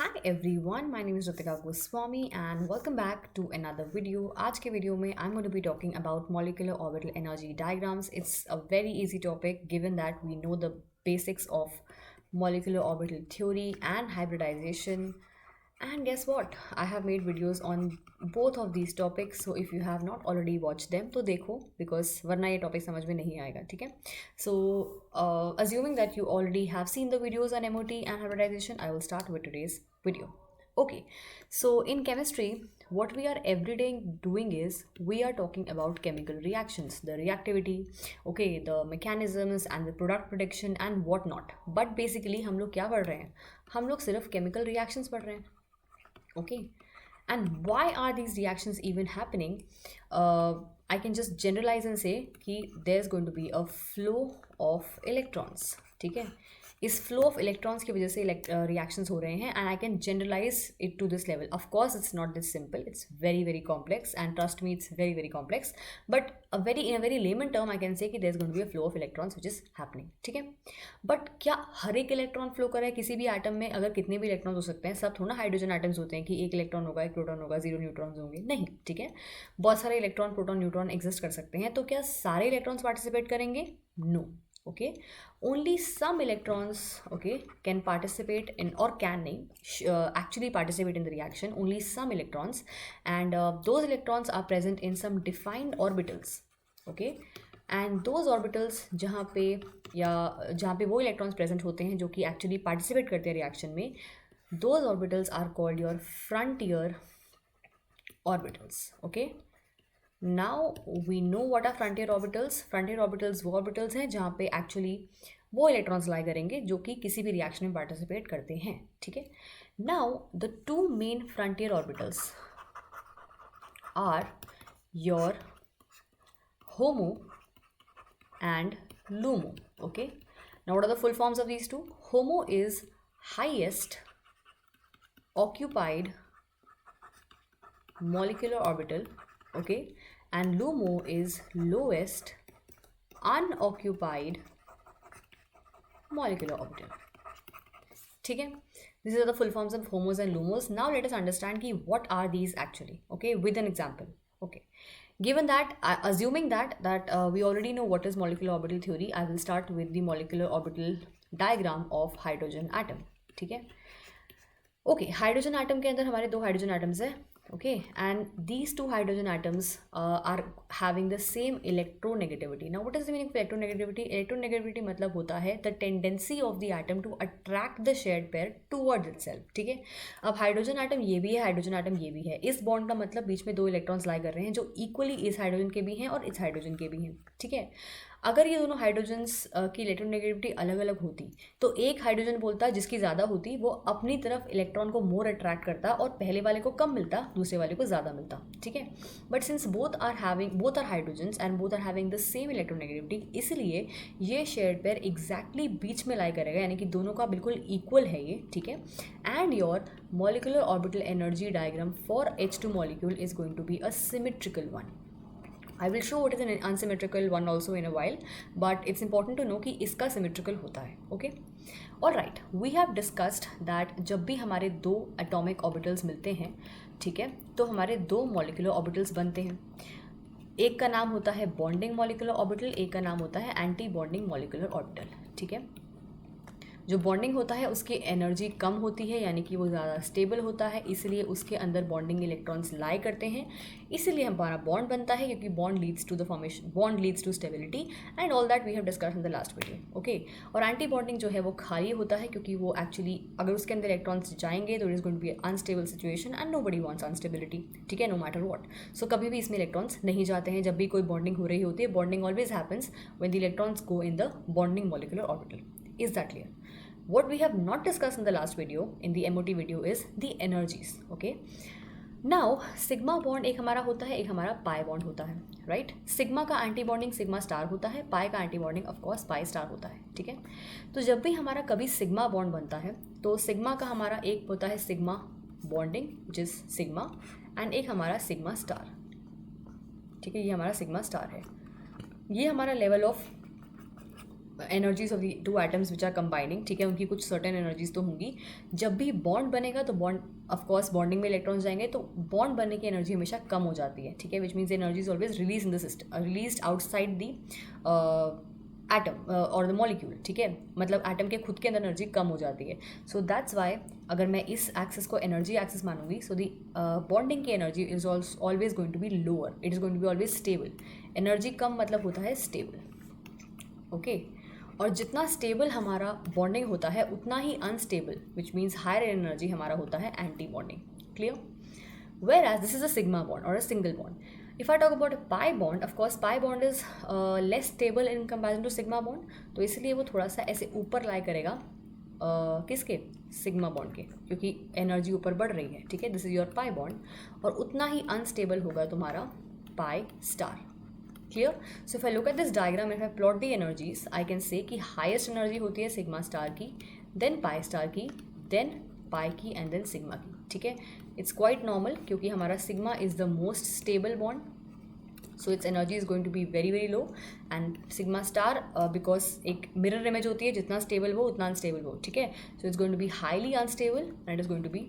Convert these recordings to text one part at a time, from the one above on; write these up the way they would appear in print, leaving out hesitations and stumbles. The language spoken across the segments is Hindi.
Hi everyone, my name is Ritika Goswami and welcome back to another video. आज के वीडियो में I'm going to be talking about molecular orbital energy diagrams. It's a very easy topic given that we know the basics of molecular orbital theory and hybridization. And guess what? I have made videos on both of these topics. So if you have not already watched them, तो देखो because वरना ये topic समझ में नहीं आएगा, ठीक है? So assuming that you already have seen the videos on MOT and hybridization, I will start with today's video. Okay, so in chemistry, what we are every day doing is we are talking about chemical reactions, the reactivity, okay, the mechanisms and the product prediction and whatnot. But basically हम लोग क्या पढ़ रहे हैं? हम लोग सिर्फ chemical reactions पढ़ रहे हैं. Okay, and why are these reactions even happening? I can just generalize and say कि there's going to be a flow of electrons. ठीक है, इस फ्लो ऑफ इलेक्ट्रॉन्स की वजह से रिएक्शंस हो रहे हैं and I can generalize it to this level. Of course it's not this simple, it's very very complex and trust me it's very very complex, but in a very layman term I can say कि there is going to be a flow of electrons which is happening. ठीक है, बट क्या हर एक इलेक्ट्रॉन फ्लो कर रहा है? किसी भी एटम में अगर कितने भी इलेक्ट्रॉन्स हो सकते हैं, सब थोड़ा हाइड्रोजन एटम्स होते हैं कि एक इलेक्ट्रॉन होगा, एक प्रोटॉन होगा, 0 न्यूट्रॉन्स होंगे, नहीं. ठीक है, बहुत सारे इलेक्ट्रॉन, प्रोटॉन, न्यूट्रॉन एग्जिस्ट कर सकते हैं. तो क्या सारे इलेक्ट्रॉन्स पार्टिसिपेट करेंगे? No. Okay, only some electrons, okay, can participate in, or can actually participate in the reaction. Only some electrons, and those electrons are present in some defined orbitals. Okay, and those orbitals जहाँ पे वो electrons present होते हैं जो कि actually participate करते हैं reaction में, those orbitals are called your frontier orbitals. Okay, now we know what are frontier orbitals. Frontier orbitals वो ऑर्बिटल्स हैं जहाँ पे एक्चुअली वो इलेक्ट्रॉन्स लाई करेंगे जो कि किसी भी रिएक्शन में पार्टिसिपेट करते हैं. ठीक है, now the two main frontier orbitals are your HOMO and LUMO. Okay, now what are the full forms of these two? HOMO is highest occupied molecular orbital, okay, and LUMO is lowest unoccupied molecular orbital. ठीक है, these are the full forms of HOMOs and LUMOs. Now let us understand कि what are these actually, okay, with an example. Okay, given that, assuming that we already know what is molecular orbital theory, I will start with the molecular orbital diagram of hydrogen atom. ठीक है, ओके, हाइड्रोजन एटम के अंदर हमारे दो हाइड्रोजन एटम्स है. Okay, and these two hydrogen atoms are having the same electronegativity. Now what is the meaning of electronegativity? Electronegativity मतलब होता है the tendency of the atom to attract the shared pair towards itself. ठीक है, अब हाइड्रोजन एटम ये भी है, हाइड्रोजन एटम ये भी है. इस बॉन्ड का मतलब बीच में दो इलेक्ट्रॉन्स लाई कर रहे हैं जो इक्वली इस हाइड्रोजन के भी हैं और इस हाइड्रोजन के भी हैं. ठीक है, अगर ये दोनों हाइड्रोजन्स की इलेक्ट्रोनेगेटिविटी अलग अलग होती तो एक हाइड्रोजन बोलता जिसकी ज़्यादा होती वो अपनी तरफ इलेक्ट्रॉन को मोर अट्रैक्ट करता और पहले वाले को कम मिलता, दूसरे वाले को ज़्यादा मिलता. ठीक है, but since both are hydrogens and both are having the same electronegativity, इसलिए ये शेयर्ड पेयर एग्जैक्टली बीच में लाई करेगा, यानी कि दोनों का बिल्कुल इक्वल है ये. ठीक है, and your molecular orbital energy diagram for H2 molecule is going to be a symmetrical one. I will show what is an unsymmetrical one also in a while, but it's important to know कि इसका symmetrical होता है. Okay, all right, we have discussed that जब भी हमारे दो atomic orbitals मिलते हैं, ठीक है, तो हमारे दो molecular orbitals बनते हैं. एक का नाम होता है bonding molecular orbital, एक का नाम होता है anti bonding molecular orbital. ठीक है, जो बॉन्डिंग होता है उसकी एनर्जी कम होती है, यानी कि वो ज़्यादा स्टेबल होता है, इसलिए उसके अंदर बॉन्डिंग इलेक्ट्रॉन्स लाई करते हैं, इसलिए हमारा बॉन्ड बनता है, क्योंकि bond leads to the formation, bond leads to stability and all that we have discussed in the last video. Okay, और एंटी बॉन्डिंग जो है वो खाली होता है, क्योंकि वो एक्चुअली अगर उसके अंदर इलेक्ट्रॉन्स जाएंगे तो it is going to be unstable situation and nobody wants instability. ठीक है, नो मैटर व्हाट. सो कभी भी इसमें इलेक्ट्रॉन्स नहीं जाते हैं. जब भी कोई बॉन्डिंग हो रही होती है, bonding always happens when the electrons go in the bonding molecular orbital. Is that clear? What we have not discussed in the last video, in the MOT video, is the energies. Okay, now sigma bond एक हमारा होता है, एक हमारा pi bond होता है, right? sigma का एंटी बॉन्डिंग सिग्मा स्टार होता है, pi का anti bonding of course pi star होता है. ठीक है, तो जब भी हमारा कभी सिग्मा बॉन्ड बनता है तो सिग्मा का हमारा एक होता है सिग्मा बॉन्डिंग जिस सिग्मा, एंड एक हमारा सिग्मा स्टार. ठीक है, ये हमारा सिग्मा स्टार है. ये हमारा level of energies of the two atoms which are combining, ठीक है, उनकी कुछ सर्टेन एनर्जीज तो होंगी. जब भी बॉन्ड बनेगा तो बॉन्ड ऑफकोर्स बॉन्डिंग में इलेक्ट्रॉन्स जाएंगे तो बॉन्ड बनने की एनर्जी हमेशा कम हो जाती है, ठीक है, which means energy is always release in the system, release outside the atom और द मॉलिक्यूल, ठीक है, मतलब एटम के खुद के अंदर एनर्जी कम हो जाती है. सो दैट्स वाई अगर मैं इस एक्सिस को एनर्जी एक्सिस मानूंगी, सो दी बॉन्डिंग की energy is always going to be lower, it is going to be always stable. Energy कम मतलब होता है स्टेबल, ओके. और जितना स्टेबल हमारा बॉन्डिंग होता है उतना ही unstable which means higher energy हमारा होता है anti bonding. Clear? Whereas this is a sigma bond और a single bond. If I talk about a pi bond, of course pi bond is less stable in comparison to sigma bond, तो इसलिए वो थोड़ा सा ऐसे ऊपर लाई करेगा किसके, सिग्मा बॉन्ड के, क्योंकि एनर्जी ऊपर बढ़ रही है, ठीक है. This is your pi bond, और उतना ही अनस्टेबल होगा तुम्हारा pi star. Clear? So if I look at this diagram, if I plot the energies, I can say कि हाईएस्ट एनर्जी होती है सिग्मा स्टार की, देन पाई स्टार की, देन पाई की, एंड देन सिग्मा की, ठीक है. इट्स क्वाइट नॉर्मल क्योंकि हमारा sigma is the most stable bond, so its energy is going to be very very low. And sigma star because एक मिरर इमेज होती है, जितना स्टेबल हो उतना अनस्टेबल हो, ठीक है. So it's going to be highly unstable and it is going to be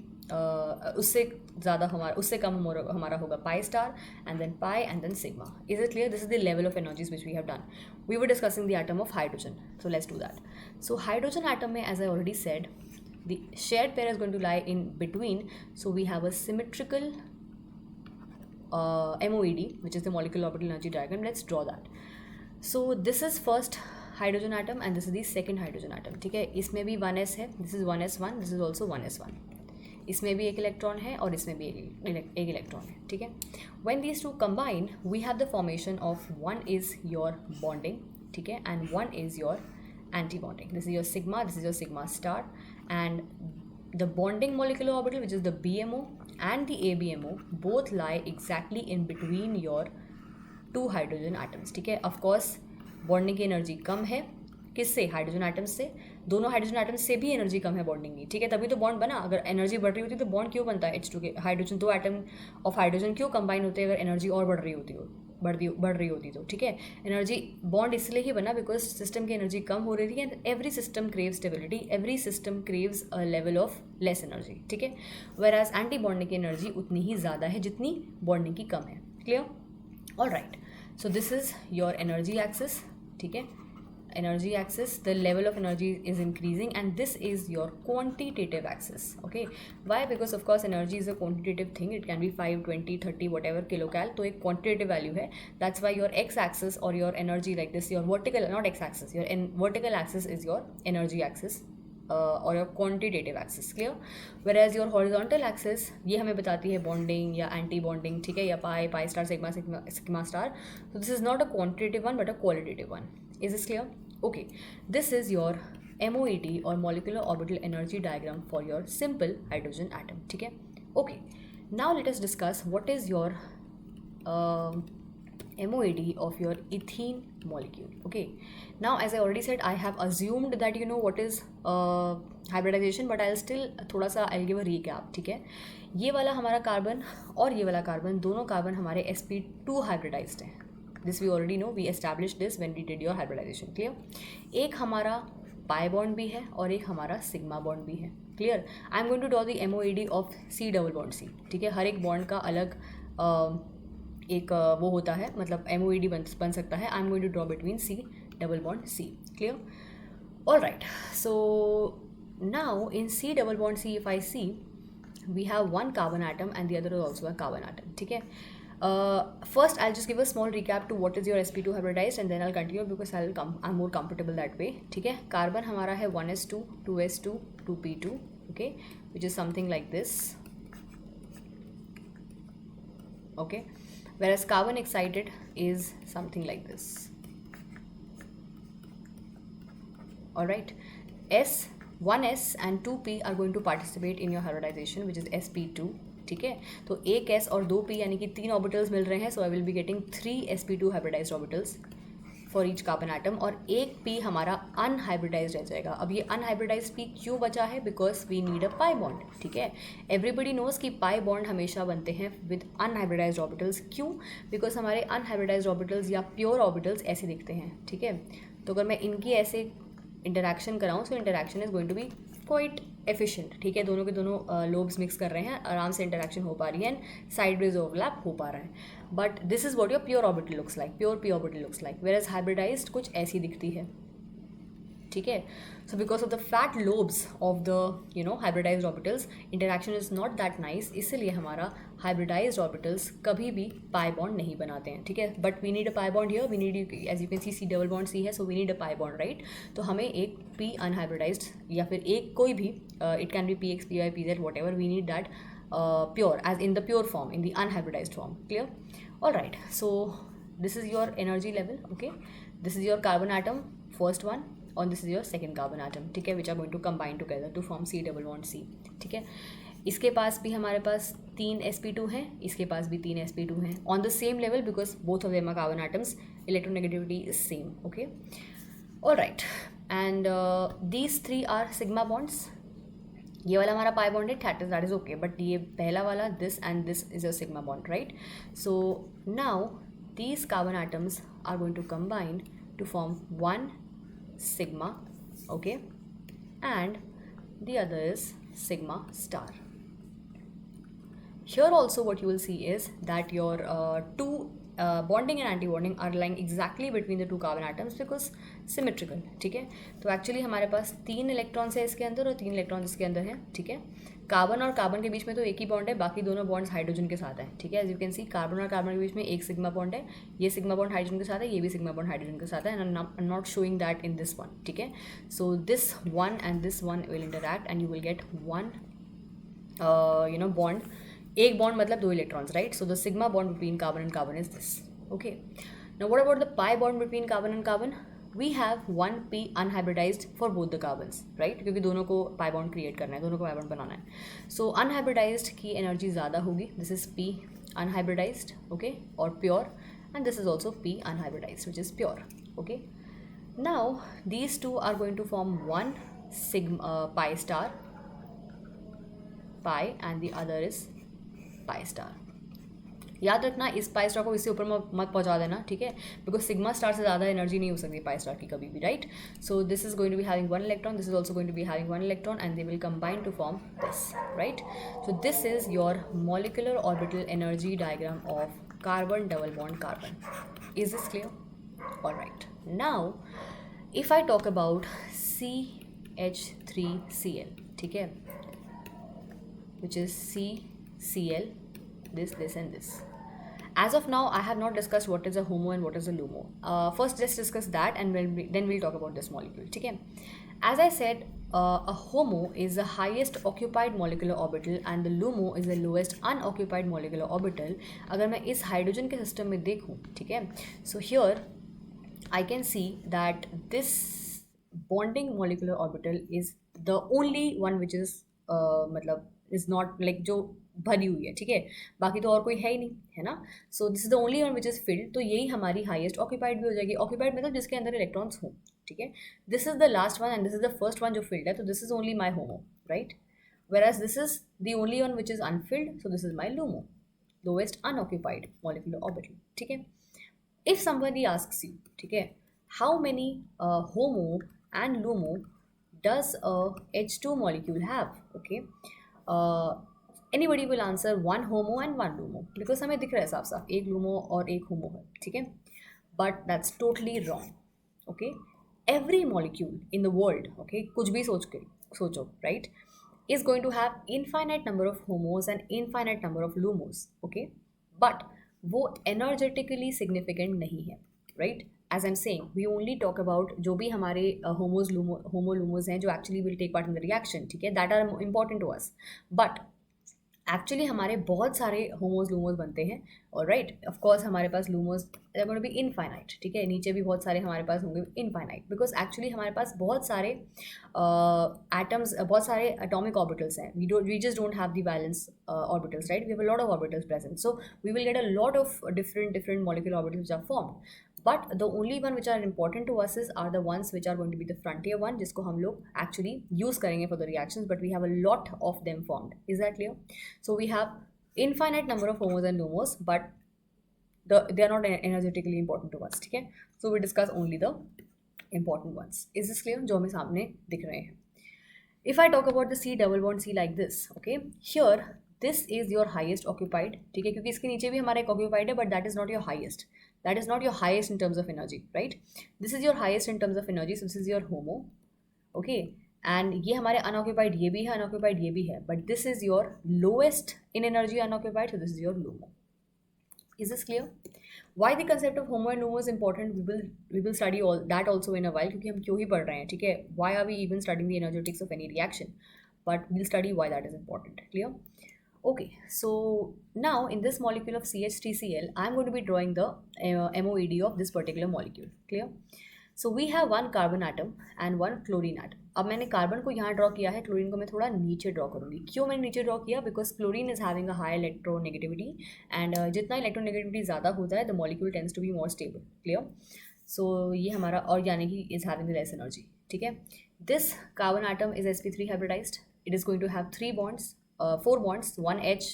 उससे ज़्यादा हमारा, उससे कम हमारा होगा pi star, and then pi, and then sigma. Is it clear? This is the level of energies which we have done. We were discussing the atom of hydrogen, so let's do that. So hydrogen atom में, as I already said, the shared pair is going to lie in between, so we have a symmetrical MOED, which is the molecular orbital energy diagram. Let's draw that. So this is first hydrogen atom and this is the second hydrogen atom, ठीक है. इसमें भी 1s है, this is 1s1, this is also 1s1. इसमें भी एक इलेक्ट्रॉन है और इसमें भी एक इलेक्ट्रॉन है, ठीक है. When these two combine, we have the formation of one is your bonding, ठीक है, and one is your anti-bonding. This is your sigma, this is your sigma star, and the bonding molecular orbital, which is the BMO, and the ABMO both lie exactly in between your two hydrogen atoms, ठीक है. Of course bonding की एनर्जी कम है, किससे, हाइड्रोजन एटम्स से. दोनों हाइड्रोजन एटम्स से भी एनर्जी कम है बॉन्डिंग की, ठीक है, तभी तो बॉन्ड बना. अगर एनर्जी बढ़ रही होती तो बॉन्ड क्यों बनता है H2 के, हाइड्रोजन, दो एटम ऑफ हाइड्रोजन क्यों कंबाइन होते हैं अगर एनर्जी और बढ़ रही होती तो, ठीक है. एनर्जी बॉन्ड इसलिए ही बना बिकॉज सिस्टम की एनर्जी कम हो रही थी, and every system craves stability, every system craves a level of less energy, ठीक है. वेयर एज एंटी बॉन्डिंग की एनर्जी उतनी ही ज़्यादा है जितनी बॉन्डिंग की कम है. Clear? All right. So this is your energy axis, ठीक है. energy axis, the level of energy is increasing, and this is your quantitative axis, okay. Why? Because of course energy is a quantitative thing, it can be 5, 20, 30 whatever kilocal, तो एक quantitative value है. That's why your x axis or your energy like this, your vertical, not x axis, your vertical axis is your energy axis or your quantitative axis. Clear? Whereas your horizontal axis ये हमें बताती है bonding या anti bonding, ठीक है, या pi star, sigma star. So this is not a quantitative one but a qualitative one. Is this clear? Okay, this is your MOED or molecular orbital energy diagram for your simple hydrogen atom, ठीक है. Okay, now let us discuss what is your MOED of your ethene molecule. Okay, now as I already said, I have assumed that you know what is hybridization, but I'll still थोड़ा सा I'll give a recap, ठीक है. ये वाला हमारा कार्बन और ये वाला कार्बन, दोनों कार्बन हमारे sp2 hybridized हैं. This we already know, we established this when we did your hybridization. Clear? एक हमारा pi bond भी है और एक हमारा sigma bond भी है. Clear? I am going to draw the MOED of C double bond C. ठीक है, हर एक bond का अलग एक वो होता है, मतलब MOED बन सकता है. I am going to draw between C double bond C. Clear? All right. So now in C double bond C, if I see, we have one carbon atom and the other is also a carbon atom. ठीक है. First I'll just give a small recap to what is your sp2 hybridized and then I'll continue because I'm more comfortable that way. ठीक है. कार्बन हमारा है 1s2, 2s2, 2p2, okay, which is something like this, okay, whereas carbon excited is something like this. All right, 1s and 2p are going to participate in your hybridization, which is sp2. ठीक है, तो एक s और 2p यानी कि 3 ऑर्बिटल्स मिल रहे हैं. So I will be getting 3 sp2 hybridized orbitals for each carbon atom, और एक p हमारा अनहाइब्रिडाइज्ड रह जाएगा. अब ये अनहाइब्रिडाइज्ड p क्यों बचा है? Because we need a pi bond, ठीक है. एवरीबडी नोज कि पाई बॉन्ड हमेशा बनते हैं विद अनहाइब्रिडाइज्ड ऑर्बिटल्स. क्यों? बिकॉज हमारे अनहाइब्रिडाइज्ड ऑर्बिटल्स या प्योर ऑर्बिटल्स ऐसे दिखते हैं, ठीक है. तो अगर मैं इनकी ऐसे इंटरेक्शन कराऊँ, so interaction is going to be quite efficient, ठीक है। दोनों के दोनों लोब्स मिक्स कर रहे हैं, आराम से इंटरेक्शन हो पा रही है एंड साइडवेज ओवरलैप हो पा रहा है। But this is what your pure orbital looks like, pure p orbital looks like, whereas hybridized कुछ ऐसी दिखती है, ठीक है। So because of the flat lobes of the hybridized orbitals, interaction is not that nice, इसलिए हमारा हाइब्रिडाइज्ड ऑर्बिटल्स कभी भी पाई बॉन्ड नहीं बनाते हैं, ठीक है। But we need a pi bond here, we need, as you can see double bond C है, so we need a pi bond, right. तो हमें एक पी अनहाइब्रिडाइज्ड या फिर एक कोई भी, it can be p x, p y, p z, whatever, we need that pure, as in the pure form, in the unhybridized form. Clear? All right, so this is your energy level, okay. This is your carbon atom, first one, and this is your second carbon atom, ठीक है, which are going to combine together to form C double bond C, ठीक है। इसके पास भी हमारे पास 3 sp2 हैं, इसके पास भी 3 sp2 हैं, on the same level because both of them are carbon atoms, electronegativity is same, okay. All right, and these 3 are sigma bonds. ये वाला हमारा पाई बॉन्ड है, दैट इज ओके, बट ये पहला वाला, this and this is a sigma bond, right. So now these carbon atoms are going to combine to form one sigma, okay, and the other is sigma star. Here also what you will see is that your two bonding and anti-bonding are lying exactly between the two carbon atoms because symmetrical, ठीक है। तो एक्चुअली हमारे पास 3 इलेक्ट्रॉन्स है इसके अंदर और 3 इलेक्ट्रॉन्स इसके अंदर हैं, ठीक है। कार्बन और कार्बन के बीच में तो एक ही बॉन्ड है, बाकी दोनों बॉन्ड्स हाइड्रोजन के साथ हैं, ठीक है। As you can see carbon और कार्बन के बीच में एक सिग्मा बॉन्ड है, ये सिग्मा बॉन्ड हाइड्रोजन के साथ है, ये भी सिग्मा बॉन्ड हाइड्रोजन के साथ है, and I am not showing that in this one, ठीक है। So this one and this one will interact and you will get one bond, एक बॉन्ड मतलब 2 electrons, right. So the sigma bond between carbon and carbon is this, okay. Now what about the pi bond between carbon and carbon? We have 1 p unhybridized for both the carbons, right, क्योंकि दोनों को पाई बॉन्ड क्रिएट करना है, दोनों को पाई बॉन्ड बनाना है। सो अनहाइब्रिडाइज्ड की एनर्जी ज़्यादा होगी, this is p unhybridized, okay, और pure, and this is also p unhybridized which is pure, okay. Now these two are going to form one pi star, pi, and the other is pi star. याद रखना इस पाई स्टार को इससे ऊपर मत पहुंचा देना, ठीक है, बिकॉज सिग्मा स्टार से ज़्यादा एनर्जी नहीं हो सकती पाई स्टार की कभी भी, right. So this is going to be having 1 electron, this is also going to be having 1 electron, and they will combine to form this, right. So this is your molecular orbital energy diagram of carbon double bond carbon. Is this clear? All right. Now, if I talk about CH3Cl, ठीक है, which is CCl, this and this. As of now, I have not discussed what is a HOMO and what is a LUMO. First, let's discuss that, and then we'll talk about this molecule. ठीक है. As I said, a HOMO is the highest occupied molecular orbital and the LUMO is the lowest unoccupied molecular orbital. अगर मैं इस हाइड्रोजन के सिस्टम में देखूँ, ठीक है, so here I can see that this bonding molecular orbital is the only one which is मतलब is not like जो भरी हुई है, ठीक है, बाकी तो और कोई है ही नहीं, है ना. सो this is the only one which is filled, तो यही हमारी हाईएस्ट ऑक्यूपाइड भी हो जाएगी. ऑक्यूपाइड मतलब जिसके अंदर इलेक्ट्रॉन्स हों, ठीक है. This is the last one and this is the first one जो फिल्ड है, तो this is only my homo, right. whereas this is the only one which is unfilled, so this is my LUMO, lowest unoccupied molecular orbital, ठीक है. If somebody asks you, ठीक है, how many HOMO and LUMO does a H2 molecule have, okay, anybody will answer one HOMO and one LUMO because हमें दिख रहा है साफ साफ एक LUMO और एक HOMO है, ठीक है. But that's totally wrong, okay. Every molecule in the world, okay, कुछ भी सोचो, right, is going to have infinite number of HOMOs and infinite number of LUMOs, okay. But वो energetically significant नहीं है, right. As I'm saying, we only talk about जो भी हमारे HOMOs, HOMO LUMOs हैं जो actually will take part in the reaction, ठीक है, that are important to us. But actually हमारे बहुत सारे होमोज लूमोज बनते हैं, और राइट ऑफ कोर्स हमारे पास LUMOs are going to be infinite, ठीक है, नीचे भी बहुत सारे हमारे पास होंगे इनफाइनाइट, बिकॉज एक्चुअली हमारे पास बहुत सारे एटम्स, बहुत सारे एटॉमिक ऑर्बिटल्स हैं. We just don't have the valence orbitals, right. We have a lot of orbitals present, so we will get a lot of different molecular orbitals which are formed. But the only one which are important to us are the ones which are going to be the frontier one, जिसको हम लोग actually use करेंगे for the reactions, but we have a lot of them formed. Is that clear? So we have infinite number of HOMOs and LUMOs, but they are not energetically important to us, ठीक है. So we discuss only the important ones. Is this clear? जो हमें सामने दिख रहे हैं. If I talk about the C double bond C like this, okay, here this is your highest occupied, ठीक है, क्योंकि इसके नीचे भी हमारा एक occupied है, but that is not your highest. That is not your highest in terms of energy, right? This is your highest in terms of energy, so this is your HOMO, okay. And ये हमारे unoccupied ये भी है, unoccupied ये भी है, but this is your lowest in energy unoccupied, so this is your LUMO. Is this clear? Why the concept of HOMO and LUMO is important? We will study all that also in a while, क्योंकि हम क्यों ही पढ़ रहे हैं, ठीक है? Why are we even studying the energetics of any reaction? But we'll study why that is important. Clear? Okay, so now in this molecule of CH3Cl, I'm going to be drawing the MOED of this particular molecule. Clear? So we have one carbon atom and one chlorine atom. अब मैंने कार्बन को यहाँ ड्रॉ किया है, क्लोरीन को मैं थोड़ा नीचे ड्रॉ करूँगी. क्यों मैंने नीचे ड्रॉ किया? Because chlorine is having a high electronegativity and जितना इलेक्ट्रोनेगेटिविटी ज़्यादा होता है the molecule tends to be more stable. Clear? So ये हमारा, और यानी कि इज हैविंग लेस एनर्जी. ठीक है. This carbon atom is sp3 hybridized. It is going to have 3 bonds, 4 bonds, 1 H,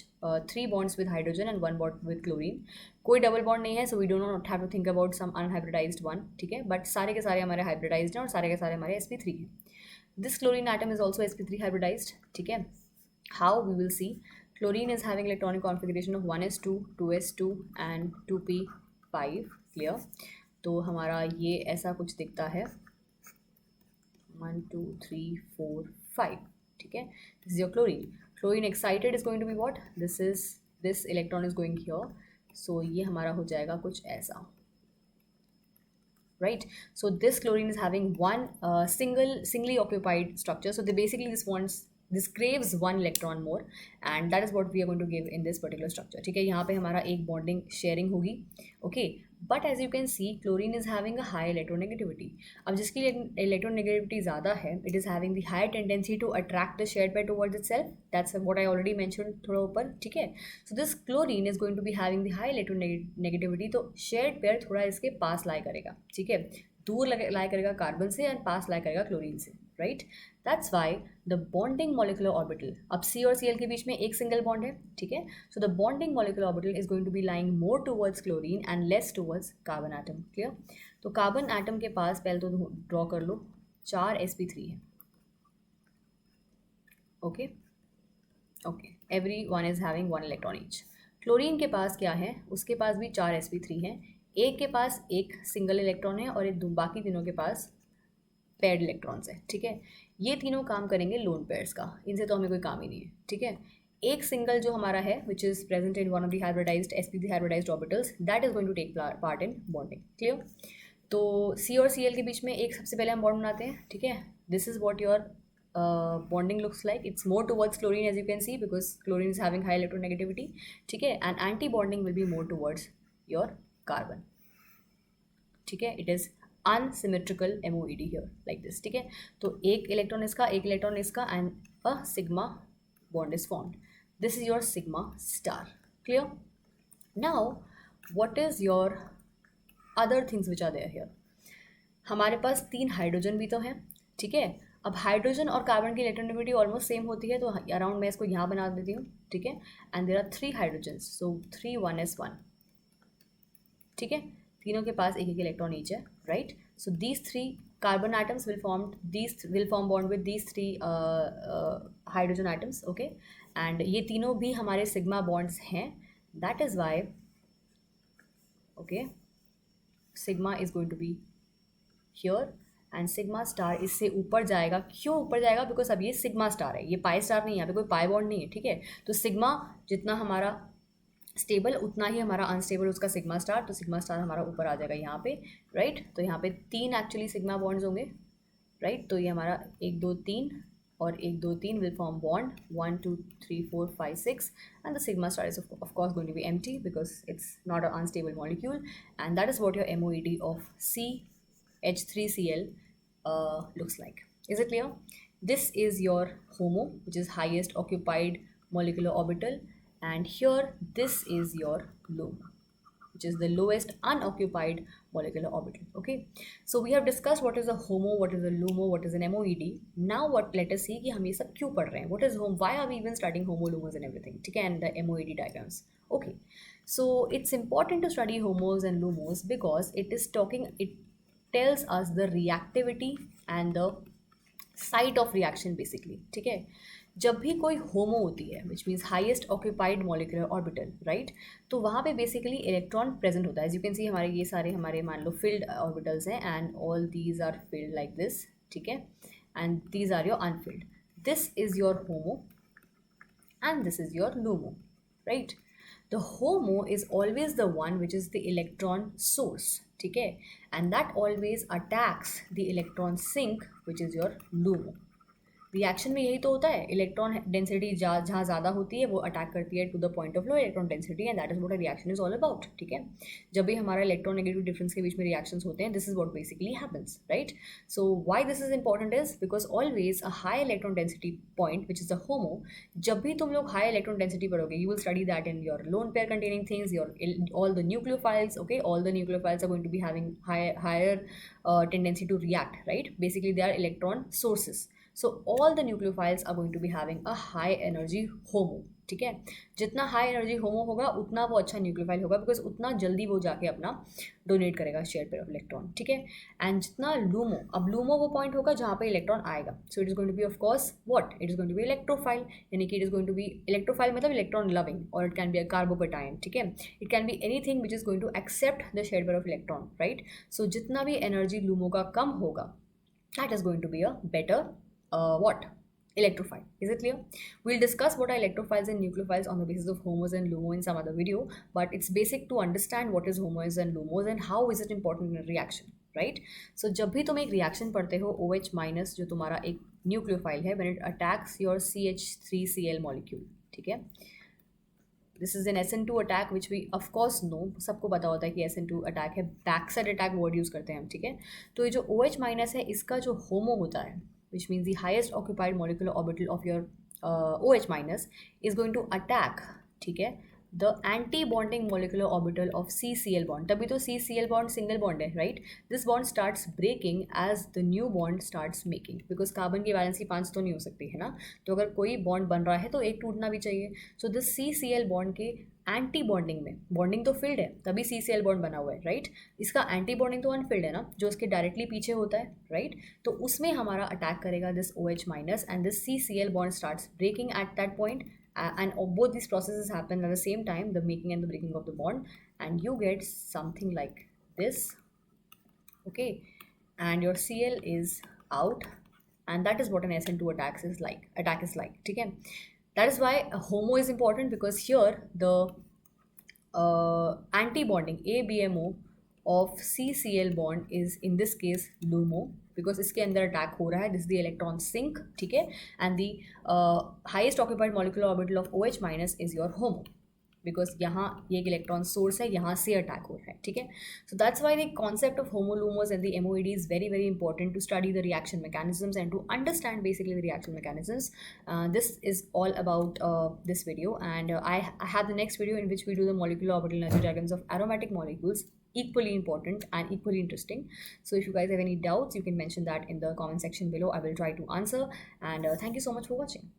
3 bonds with hydrogen and 1 bond with chlorine. कोई डबल बॉन्ड नहीं है, so we do not have to think about some unhybridized one. ठीक है. बट सारे के सारे हमारे हाइब्रिडाइज्ड हैं और सारे के सारे हमारे sp3 हैं. This chlorine atom is also sp3 hybridized. ठीक है. How we will see. Chlorine is having electronic configuration of 1s2, 2s2 and 2p5. Clear. तो हमारा ये ऐसा कुछ दिखता है. 1 2 3 4 5. ठीक है. This is your chlorine. Chlorine excited is going to be what? This electron is going here. So ये हमारा हो जाएगा कुछ ऐसा. Right? So this chlorine is having one singly occupied structure. So they basically this craves 1 electron more, and that is what we are going to give in this particular structure. ठीक है. यहाँ पे हमारा एक bonding sharing होगी. Okay. But as you can see, chlorine is having a high electronegativity. अब जिसकी electronegativity ज़्यादा है, it is having the higher tendency to attract the shared pair towards itself. That's what I already mentioned थोड़ा ऊपर. ठीक है. So this chlorine is going to be having the high electronegativity. तो shared pair थोड़ा इसके पास lie करेगा. ठीक है. दूर lie करेगा कार्बन से और पास lie करेगा क्लोरीन से. Right. That's why the bonding molecular orbital. अब सी और Cl के बीच में एक सिंगल बॉन्ड है. ठीक है. So the bonding molecular orbital is going to be lying more towards chlorine and less towards carbon atom. Clear. तो कार्बन एटम के पास पहले तो ड्रॉ कर लो 4 sp3 है. Okay. Okay. Every one is having 1 electron each. Chlorine के पास क्या है? उसके पास भी 4 sp3 हैं. एक के पास एक सिंगल इलेक्ट्रॉन है और एक बाकी तीनों के पास पेयर्ड इलेक्ट्रॉन्स है. ठीक है. ये तीनों काम करेंगे लोन पेयर्स का. इनसे तो हमें कोई काम ही नहीं है. ठीक है. एक सिंगल जो हमारा है which is present in one of the hybridized sp3 hybridized orbitals, that is going to take part in bonding. Clear. तो C और Cl के बीच में एक सबसे पहले हम बॉन्ड बनाते हैं. ठीक है. This is what your bonding looks like. It's more towards chlorine as you can see because chlorine is having high electronegativity. ठीक है. And anti bonding will be more towards your carbon. ठीक है. It is unsymmetrical MOED here like this. ठीक है. तो एक इलेक्ट्रॉन इसका and a sigma bond is formed. This is your sigma star. Clear? Now what is your other things which are there here? हमारे पास 3 हाइड्रोजन भी तो हैं. ठीक है. अब हाइड्रोजन और कार्बन की इलेक्ट्रोनेगेटिविटी ऑलमोस्ट सेम होती है, तो अराउंड मैं इसको यहाँ बना देती हूँ. ठीक है. And there are 3 hydrogens, so 3 1s1. ठीक है. तीनों के पास एक एक इलेक्ट्रॉन ईच है. Right. So these 3 carbon atoms will form bond with these 3 hydrogen atoms. Okay. And ये तीनों भी हमारे सिग्मा बॉन्ड्स हैं. That is why, okay, sigma is going to be here and sigma star इससे ऊपर जाएगा. क्यों ऊपर जाएगा? बिकॉज अब ये सिग्मा स्टार है, ये पाई स्टार नहीं है, यहाँ पे कोई पाई बॉन्ड नहीं है. ठीक है. तो सिग्मा जितना हमारा स्टेबल उतना ही हमारा अनस्टेबल उसका सिग्मा स्टार. तो सिग्मा स्टार हमारा ऊपर आ जाएगा यहाँ पे. राइट. तो यहाँ पे 3 एक्चुअली सिग्मा बॉन्ड्स होंगे. राइट. तो ये हमारा 1 2 3 और 1 2 3 will form bond 1 2 3 4 5 6 and the sigma star is of course going to be empty because it's not an unstable molecule, and that is what your MOED of CH3Cl looks like. Is it clear? This is your HOMO, which is highest occupied molecular orbital, and here this is your LUMO, which is the lowest unoccupied molecular orbital. Okay, so we have discussed what is a HOMO, what is a LUMO, what is an MOED. Now let us see कि हम ये सब क्यों पढ़ रहे हैं. What is HOMO? Why are we even studying HOMO, LUMOs and everything? ठीक है. And the MOED diagrams. Okay, so it's important to study HOMOs and LUMOs because it tells us the reactivity and the site of reaction basically, ठीक है. जब भी कोई होमो होती है which means highest occupied molecular orbital, right, तो वहाँ पे बेसिकली इलेक्ट्रॉन प्रेजेंट होता है. एज यू कैन सी हमारे ये सारे हमारे मान लो फिल्ड ऑर्बिटल्स हैं and all these are filled like this, ठीक है, and these are your unfilled. This is your HOMO and this is your LUMO, right? The HOMO is always the one which is the electron source, ठीक है, and that always attacks the electron sink which is your LUMO. Reaction में यही तो होता है, इलेक्ट्रॉन डेंसिटी जहाँ ज़्यादा होती है वो अटैक करती है to the point of low electron density, and that is what a reaction is all about, ठीक है. जब भी हमारा इलेक्ट्रॉन नेगेटिव डिफरेंस के बीच में रिएक्शंस होते हैं, this is what basically happens, right. So why this is important is because always a high electron density point which is the होमो. जब भी तुम लोग हाई इलेक्ट्रॉन डेंसिटी पढ़ोगे, you will study that in your lone pair containing things, your all the nucleophiles, okay, all the nucleophiles are going to be having higher tendency to react, right. Basically they are electron sources. So all the nucleophiles are going to be having a high energy HOMO, ठीक है. जितना हाई एनर्जी होमो होगा उतना वो अच्छा न्यूक्लियोफाइल होगा, बिकॉज उतना जल्दी वो जाके अपना डोनेट करेगा शेयर पेयर ऑफ इलेक्ट्रॉन, ठीक है. एंड जितना लूमो, अब लूमो वो पॉइंट होगा जहाँ पे इलेक्ट्रॉन आएगा, so it is going to be of course what, it is going to be electrophile, यानी कि it is going to be electrophile मतलब इलेक्ट्रॉन लविंग, और it can be a carbocation, ठीक है. It can be anything which is going to accept the share pair of electron, right. So जितना भी एनर्जी लूमो का कम होगा, that is going to be a better what electrophile. Is it clear? We'll discuss what are electrophiles and nucleophiles on the basis of homos and LUMO in some other video, but it's basic to understand what is homos and LUMOs and how is it important in a reaction, right. So जब भी तुम एक reaction पढ़ते हो, OH माइनस जो तुम्हारा एक न्यूक्लियोफाइल है, when it attacks your CH3Cl molecule, ठीक है, this is an SN2 attack which we of course know, सबको पता होता है कि SN2 अटैक है, back side attack word use करते हैं हम, ठीक है. तो ये जो OH माइनस है, इसका जो होमो होता है which means the highest occupied molecular orbital of your OH minus is going to attack, ठीक है, the anti-bonding molecular orbital of CCl bond. तभी तो CCl bond single bond है, right. This bond starts breaking as the new bond starts making, because carbon की वैलेंसी 5 तो नहीं हो सकती है ना, तो अगर कोई बॉन्ड बन रहा है तो एक टूटना भी चाहिए. सो दिस CCl बॉन्ड के एंटी बॉन्डिंग में, बॉन्डिंग तो फील्ड है तभी CCl बॉन्ड बना हुआ है, राइट. इसका एंटी बॉन्डिंग तो अनफील्ड है ना, जो उसके डायरेक्टली पीछे होता है, राइट. तो उसमें हमारा अटैक करेगा this OH minus, and this CCl bond starts breaking at that point, and both these processes happen at the same time, the making and the breaking of the bond, and you get something like this, okay, and your Cl is out, and that is what an SN2 attack is like, ठीक है. That is why a HOMO is important, because here the anti-bonding ABMO of CCl bond is in this case LUMO, because इसके अंदर अटैक हो रहा है, दिस द इलेक्ट्रॉन सिंक, ठीक है, and the highest occupied molecular orbital of OH minus is your homo, because यहाँ ये एक इलेक्ट्रॉन सोर्स है, यहाँ से अटैक हो रहा है, ठीक है. So that's why the concept of HOMO LUMOs and the MOED is very very important to study the reaction mechanisms and to understand basically the reaction mechanisms. This is all about this video, and I have the next video in which we do the molecular orbital energy diagrams of aromatic molecules, equally important and equally interesting. So if you guys have any doubts, you can mention that in the comment section below. I will try to answer, and thank you so much for watching.